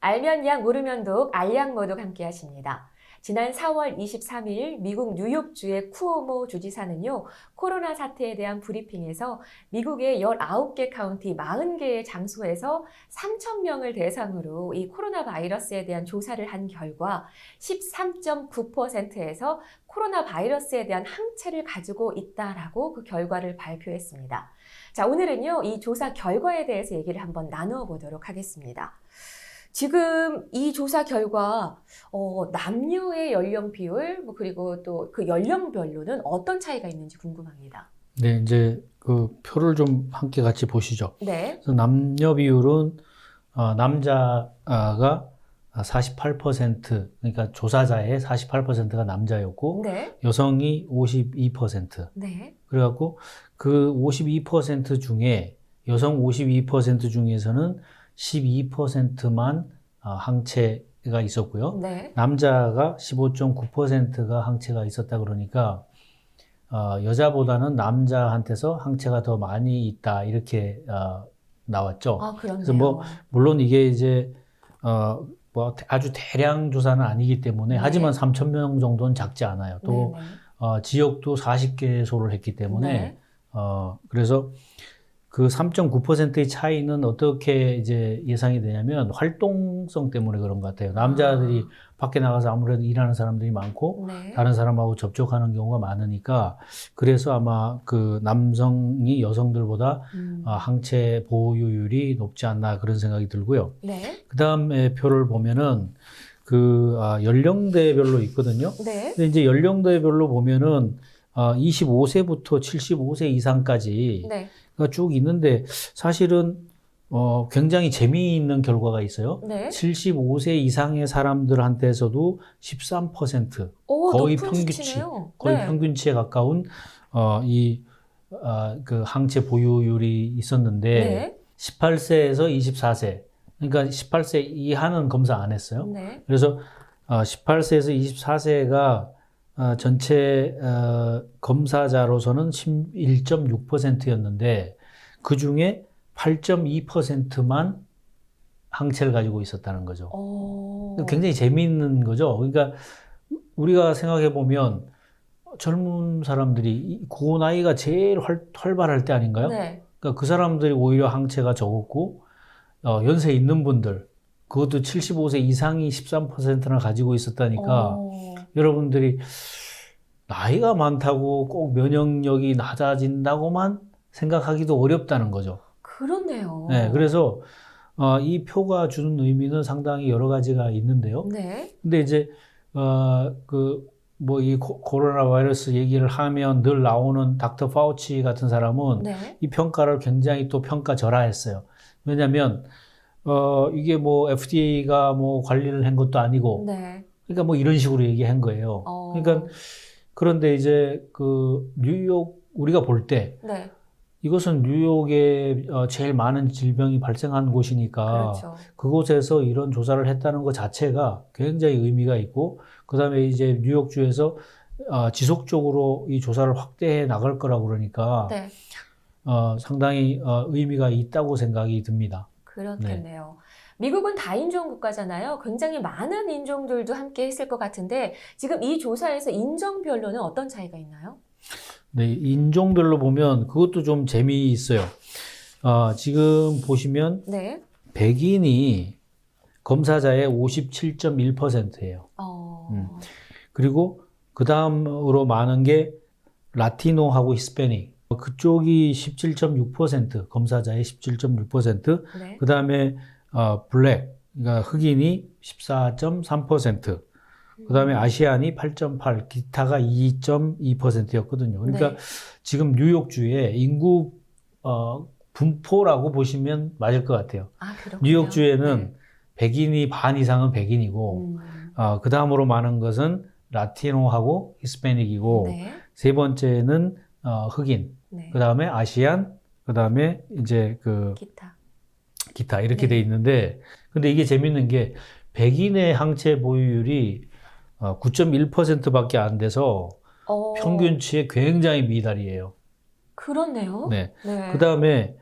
알면 약 모르면 독, 알약 모독 함께 하십니다. 지난 4월 23일 미국 뉴욕주의 쿠오모 주지사는요, 코로나 사태에 대한 브리핑에서 미국의 19개 카운티 40개의 장소에서 3,000명을 대상으로 이 코로나 바이러스에 대한 조사를 한 결과 13.9%에서 코로나 바이러스에 대한 항체를 가지고 있다라고 그 결과를 발표했습니다. 자, 오늘은요, 이 조사 결과에 대해서 얘기를 한번 나누어 보도록 하겠습니다. 지금 이 조사 결과 남녀의 연령 비율 그리고 또 그 연령별로는 어떤 차이가 있는지 궁금합니다. 네, 이제 그 표를 좀 함께 같이 보시죠. 네. 그래서 남녀 비율은 남자가 48%, 그러니까 조사자의 48%가 남자였고 네. 여성이 52%. 네. 그래갖고 그 52% 중에 여성 52% 중에서는 12%만 항체가 있었고요. 네. 남자가 15.9%가 항체가 있었다 그러니까 여자보다는 남자한테서 항체가 더 많이 있다 이렇게 나왔죠. 아, 그렇네요. 그래서 뭐 물론 이게 이제 뭐 아주 대량 조사는 아니기 때문에 네. 하지만 3,000명 정도는 작지 않아요. 또 네네. 지역도 40개소를 했기 때문에 네. 그래서 그 3.9%의 차이는 어떻게 이제 예상이 되냐면 활동성 때문에 그런 것 같아요. 남자들이 밖에 나가서 아무래도 일하는 사람들이 많고 네. 다른 사람하고 접촉하는 경우가 많으니까 그래서 아마 그 남성이 여성들보다 항체 보유율이 높지 않나 그런 생각이 들고요. 네. 그 다음에 표를 보면은 그 연령대별로 있거든요. 네. 근데 이제 연령대별로 보면은 25세부터 75세 이상까지 네. 쭉 있는데 사실은 굉장히 재미있는 결과가 있어요. 네. 75세 이상의 사람들한테서도 13% 거의 높은 평균치, 수치네요. 거의 네. 평균치에 가까운 그 항체 보유율이 있었는데 네. 18세에서 24세, 그러니까 18세 이하는 검사 안 했어요. 네. 그래서 18세에서 24세가 전체 검사자로서는 11.6%였는데 그 중에 8.2%만 항체를 가지고 있었다는 거죠. 굉장히 재미있는 거죠. 그러니까 우리가 생각해 보면 젊은 사람들이 그 나이가 제일 활발할 때 아닌가요? 네. 그러니까 그 사람들이 오히려 항체가 적었고 연세 있는 분들 그것도 75세 이상이 13%나 가지고 있었다니까 여러분들이 나이가 많다고 꼭 면역력이 낮아진다고만 생각하기도 어렵다는 거죠. 그렇네요. 네, 그래서 이 표가 주는 의미는 상당히 여러 가지가 있는데요. 네. 근데 이제 뭐 이 코로나 바이러스 얘기를 하면 늘 나오는 닥터 파우치 같은 사람은 네. 이 평가를 굉장히 또 평가절하했어요. 왜냐하면 이게 뭐 FDA가 뭐 관리를 한 것도 아니고, 네. 그러니까 뭐 이런 식으로 얘기한 거예요. 그러니까 그런데 이제 그 뉴욕 우리가 볼 때 네. 이것은 뉴욕에 제일 많은 질병이 발생한 곳이니까 그렇죠. 그곳에서 이런 조사를 했다는 것 자체가 굉장히 의미가 있고 그다음에 이제 뉴욕주에서 지속적으로 이 조사를 확대해 나갈 거라고 그러니까 네. 상당히 의미가 있다고 생각이 듭니다. 그렇겠네요. 미국은 다인종 국가잖아요. 굉장히 많은 인종들도 함께 했을 것 같은데 지금 이 조사에서 인종별로는 어떤 차이가 있나요? 네, 인종별로 보면 그것도 좀 재미있어요. 지금 보시면 네. 백인이 검사자의 57.1%예요. 그리고 그 다음으로 많은 게 라티노하고 히스패닉. 그쪽이 17.6%, 검사자의 17.6%. 네. 그 다음에 블랙, 그러니까 흑인이 14.3%. 그 다음에 아시안이 8.8, 기타가 2.2%였거든요. 그러니까 네. 지금 뉴욕주의 인구 분포라고 보시면 맞을 것 같아요. 그렇군요. 뉴욕주에는 네. 백인이 반 이상은 백인이고, 그 다음으로 많은 것은 라티노하고 히스패닉이고, 네. 세 번째는 흑인, 네. 그 다음에 아시안, 그 다음에 이제 기타 이렇게 돼 있는데, 근데 이게 재밌는 게 백인의 항체 보유율이 9.1%밖에 안 돼서 평균치에 굉장히 미달이에요. 그렇네요. 네. 네. 그 다음에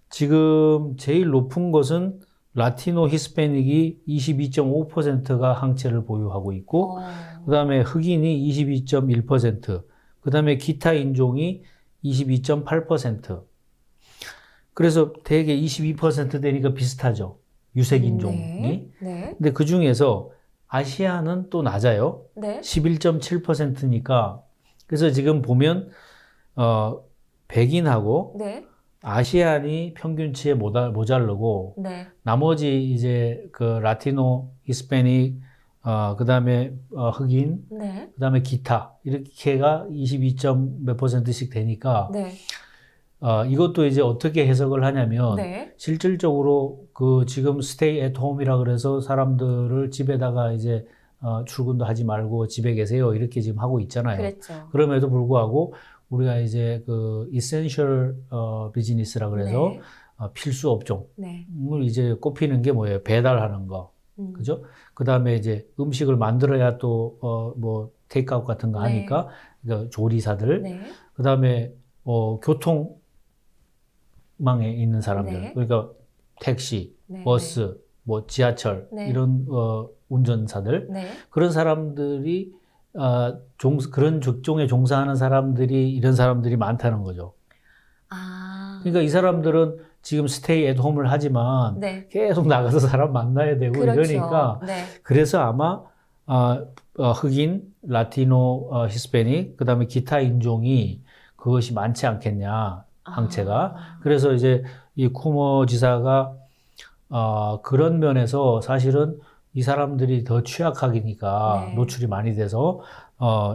지금 제일 높은 것은 라티노 히스패닉이 22.5%가 항체를 보유하고 있고, 그 다음에 흑인이 22.1%, 그 다음에 기타 인종이 22.8%. 그래서 대개 22% 되니까 비슷하죠. 유색 인종이. 네. 네. 근데 그 중에서 아시아는 또 낮아요. 네. 11.7%니까. 그래서 지금 보면, 백인하고 네. 아시안이 평균치에 모자르고, 네. 나머지 이제 그 라티노, 히스패닉, 그 다음에 흑인, 네. 그 다음에 기타, 이렇게가 22점 몇 %씩 되니까, 네. 이것도 이제 어떻게 해석을 하냐면, 네. 실질적으로 그 지금 스테이 앳 홈이라 그래서 사람들을 집에다가 이제 출근도 하지 말고 집에 계세요. 이렇게 지금 하고 있잖아요. 그랬죠. 그럼에도 불구하고 우리가 이제 그 이센셜 비즈니스라 그래서 네. 필수 업종을 네. 이제 꼽히는 게 뭐예요? 배달하는 거. 그죠? 그 다음에 이제 음식을 만들어야 또, 뭐, 테이크아웃 같은 거 하니까, 그러니까 조리사들. 네. 그 다음에, 교통망에 있는 사람들. 네. 그러니까 택시, 네. 버스, 뭐, 지하철, 네. 이런, 운전사들. 네. 그런 사람들이, 그런 직종에 종사하는 사람들이, 이런 사람들이 많다는 거죠. 아. 그러니까 이 사람들은 지금 스테이 앳 홈을 하지만 네. 계속 나가서 사람 만나야 되고 그렇죠. 이러니까 네. 그래서 아마 흑인, 라티노, 히스패닉, 그 다음에 기타 인종이 그것이 많지 않겠냐, 항체가. 그래서 이제 이 쿠머 지사가 그런 면에서 사실은 이 사람들이 더 취약하기니까 네. 노출이 많이 돼서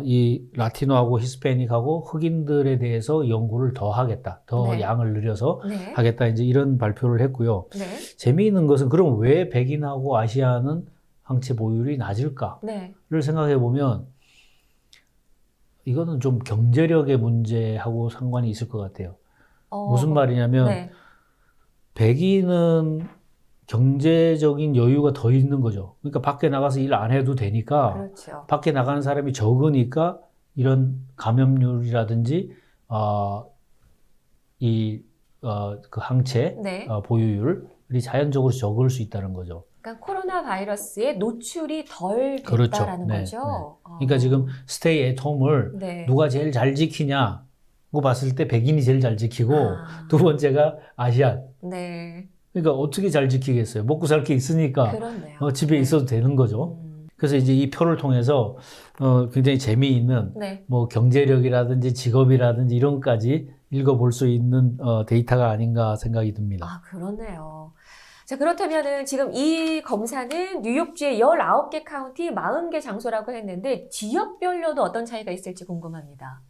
이 라티노하고 히스패닉하고 흑인들에 대해서 연구를 더 하겠다. 더 네. 양을 늘려서 네. 하겠다. 이제 이런 발표를 했고요. 네. 재미있는 것은 그럼 왜 백인하고 아시아는 항체 보유율이 낮을까를 네. 생각해 보면 이거는 좀 경제력의 문제하고 상관이 있을 것 같아요. 무슨 말이냐면 네. 백인은 경제적인 여유가 더 있는 거죠. 그러니까 밖에 나가서 일 안 해도 되니까 그렇죠. 밖에 나가는 사람이 적으니까 이런 감염률이라든지 그 항체 네. 보유율이 자연적으로 적을 수 있다는 거죠. 그러니까 코로나 바이러스에 노출이 덜 그렇죠. 됐다라는 네, 거죠. 그러니까 지금 스테이 앳 홈을 네. 누가 제일 잘 지키냐고 봤을 때 백인이 제일 잘 지키고 아. 두 번째가 아시안. 네. 그러니까 어떻게 잘 지키겠어요? 먹고 살 게 있으니까 그렇네요. 집에 네. 있어도 되는 거죠. 그래서 이제 이 표를 통해서 굉장히 재미있는 네. 뭐 경제력이라든지 직업이라든지 이런 것까지 읽어볼 수 있는 데이터가 아닌가 생각이 듭니다. 아, 그렇네요. 자, 그렇다면은 지금 이 검사는 뉴욕주의 19개 카운티 40개 장소라고 했는데 지역별로도 어떤 차이가 있을지 궁금합니다.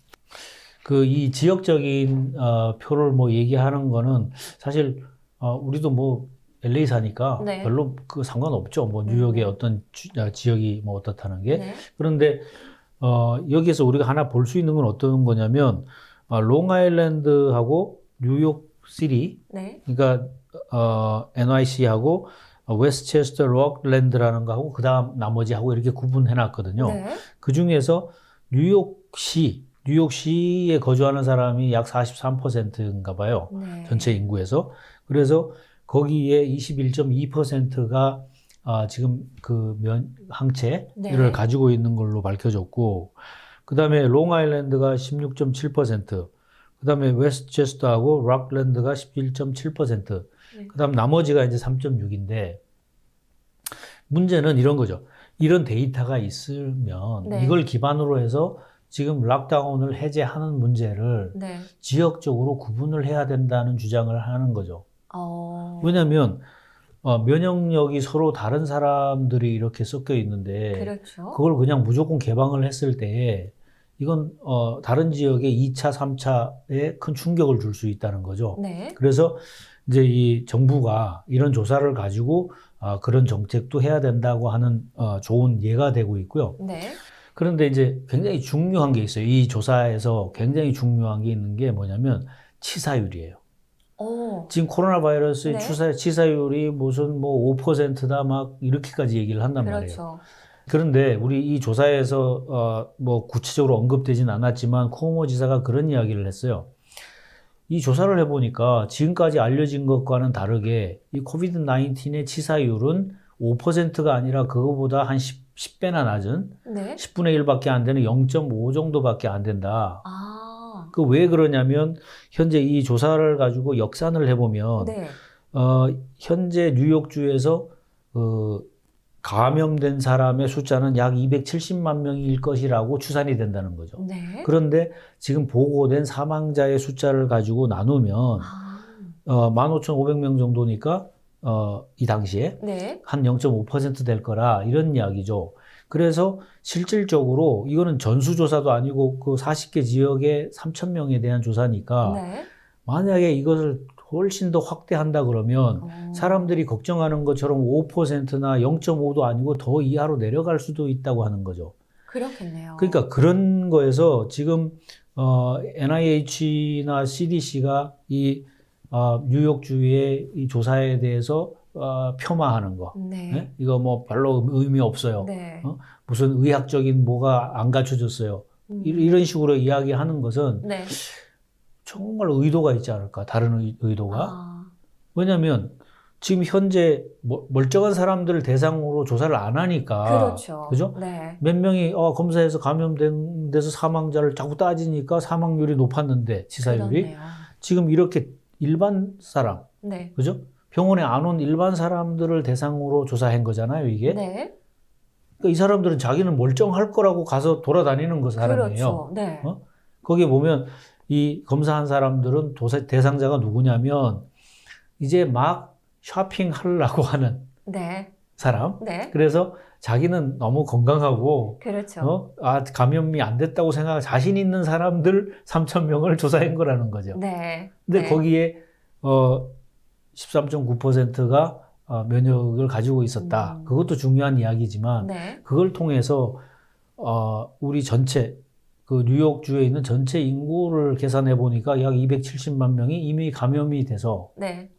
이 지역적인 표를 뭐 얘기하는 거는 사실 우리도 뭐 LA 사니까 네. 별로 그 상관없죠. 뭐 뉴욕의 어떤 지역이 뭐 어떻다는 게. 네. 그런데 여기에서 우리가 하나 볼 수 있는 건 어떤 거냐면 롱아일랜드하고 뉴욕시티, 네. 그러니까 NYC하고 웨스트체스터 록랜드라는 거하고 그다음 나머지하고 이렇게 구분해 놨거든요. 네. 그 중에서 뉴욕시에 거주하는 사람이 약 43%인가 봐요. 네. 전체 인구에서. 그래서 거기에 21.2%가 지금 그 항체를 네. 가지고 있는 걸로 밝혀졌고, 그 다음에 롱아일랜드가 16.7%, 그 다음에 웨스트체스터하고 록랜드가 11.7%, 네. 그 다음 나머지가 이제 3.6인데, 문제는 이런 거죠. 이런 데이터가 있으면 네. 이걸 기반으로 해서 지금 락다운을 해제하는 문제를 네. 지역적으로 구분을 해야 된다는 주장을 하는 거죠. 왜냐면 왜냐하면 면역력이 서로 다른 사람들이 이렇게 섞여 있는데 그렇죠. 그걸 그냥 무조건 개방을 했을 때 이건 다른 지역에 2차, 3차에 큰 충격을 줄 수 있다는 거죠. 네. 그래서 이제 이 정부가 이런 조사를 가지고 그런 정책도 해야 된다고 하는 좋은 예가 되고 있고요. 네. 그런데 이제 굉장히 중요한 게 있어요. 이 조사에서 굉장히 중요한 게 있는 게 뭐냐면 치사율이에요. 지금 코로나 바이러스의 네. 치사율이 무슨 뭐 5%다 막 이렇게까지 얘기를 한단 말이에요. 그렇죠. 그런데 우리 이 조사에서 뭐 구체적으로 언급되진 않았지만 쿠오모 지사가 그런 이야기를 했어요. 이 조사를 해보니까 지금까지 알려진 것과는 다르게 이 코비드 19의 치사율은 5%가 아니라 그거보다 한 10배나 낮은 네. 10분의 1밖에 안 되는 0.5 정도밖에 안 된다. 아, 그 왜 그러냐면 현재 이 조사를 가지고 역산을 해보면 네. 현재 뉴욕주에서 감염된 사람의 숫자는 약 270만 명일 것이라고 추산이 된다는 거죠. 네. 그런데 지금 보고된 사망자의 숫자를 가지고 나누면 아, 15,500명 정도니까 이 당시에 네. 한 0.5% 될 거라 이런 이야기죠. 그래서 실질적으로 이거는 전수조사도 아니고 그 40개 지역에 3,000명에 대한 조사니까 네. 만약에 이것을 훨씬 더 확대한다 그러면 사람들이 걱정하는 것처럼 5%나 0.5도 아니고 더 이하로 내려갈 수도 있다고 하는 거죠. 그렇겠네요. 그러니까 그런 거에서 지금 NIH나 CDC가 이 뉴욕주의 이 조사에 대해서 폄하하는 거. 네. 네? 이거 뭐 별로 의미 없어요. 네. 무슨 의학적인 뭐가 안 갖춰졌어요. 이런 식으로 이야기하는 것은 네. 정말 의도가 있지 않을까? 다른 의도가. 아, 왜냐하면 지금 현재 멀쩡한 사람들을 대상으로 조사를 안 하니까. 그렇죠. 그죠? 네. 몇 명이 검사해서 감염된 데서 사망자를 자꾸 따지니까 사망률이 높았는데 치사율이. 그렇네요. 지금 이렇게 일반 사람, 네. 그죠? 병원에 안 온 일반 사람들을 대상으로 조사한 거잖아요, 이게. 네. 그러니까 이 사람들은 자기는 멀쩡할 거라고 가서 돌아다니는 거 사람이에요. 그렇죠. 네. 거기에 보면 이 검사한 사람들은 대상자가 누구냐면 이제 막 쇼핑하려고 하는 네. 사람. 네. 그래서 자기는 너무 건강하고 그렇죠. 감염이 안 됐다고 생각 자신 있는 사람들 3,000명을 조사한 거라는 거죠. 네. 근데 네. 거기에 13.9%가 면역을 가지고 있었다. 그것도 중요한 이야기지만 네. 그걸 통해서 우리 전체 그 뉴욕주에 있는 전체 인구를 계산해 보니까 약 270만 명이 이미 감염이 돼서 네.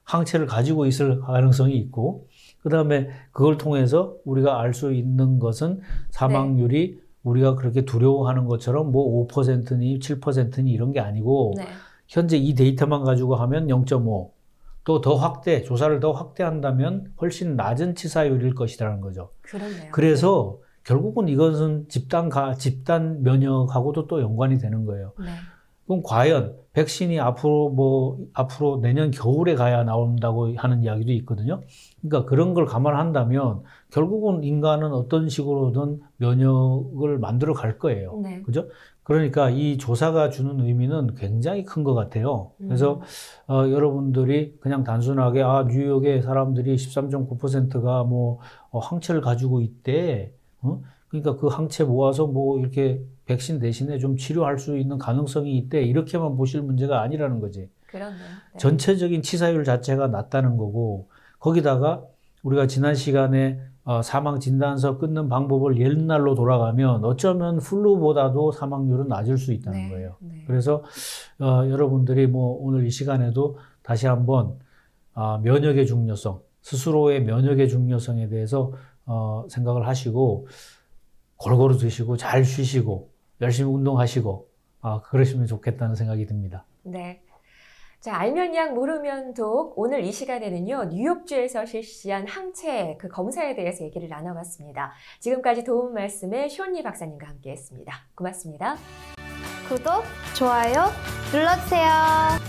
항체를 가지고 있을 가능성이 있고, 그 다음에 그걸 통해서 우리가 알 수 있는 것은 사망률이 우리가 그렇게 두려워하는 것처럼 뭐 5%니 7%니 이런 게 아니고 네. 현재 이 데이터만 가지고 하면 0.5, 또 더 확대, 조사를 더 확대한다면 훨씬 낮은 치사율일 것이라는 거죠. 그렇네요. 그래서 결국은 이것은 집단 면역하고도 또 연관이 되는 거예요. 네. 그럼 과연 백신이 앞으로 내년 겨울에 가야 나온다고 하는 이야기도 있거든요. 그러니까 그런 걸 감안한다면 결국은 인간은 어떤 식으로든 면역을 만들어 갈 거예요. 네. 그죠? 그러니까 이 조사가 주는 의미는 굉장히 큰 것 같아요. 그래서 여러분들이 그냥 단순하게 뉴욕의 사람들이 13.9%가 항체를 가지고 있대. 그러니까 그 항체 모아서 이렇게 백신 대신에 좀 치료할 수 있는 가능성이 있대. 이렇게만 보실 문제가 아니라는 거지. 그렇네요. 네. 전체적인 치사율 자체가 낮다는 거고, 거기다가 우리가 지난 시간에 사망 진단서 끊는 방법을 옛날로 돌아가면 어쩌면 플루보다도 사망률은 낮을 수 있다는 네. 거예요. 네. 그래서 여러분들이 오늘 이 시간에도 다시 한번 면역의 중요성, 스스로의 면역의 중요성에 대해서 생각을 하시고 골고루 드시고 잘 쉬시고 열심히 운동하시고 그러시면 좋겠다는 생각이 듭니다. 네. 자, 알면 약 모르면 독. 오늘 이 시간에는요, 뉴욕주에서 실시한 항체 그 검사에 대해서 얘기를 나눠봤습니다. 지금까지 도움 말씀에 쇼니 박사님과 함께했습니다. 고맙습니다. 구독, 좋아요 눌러주세요.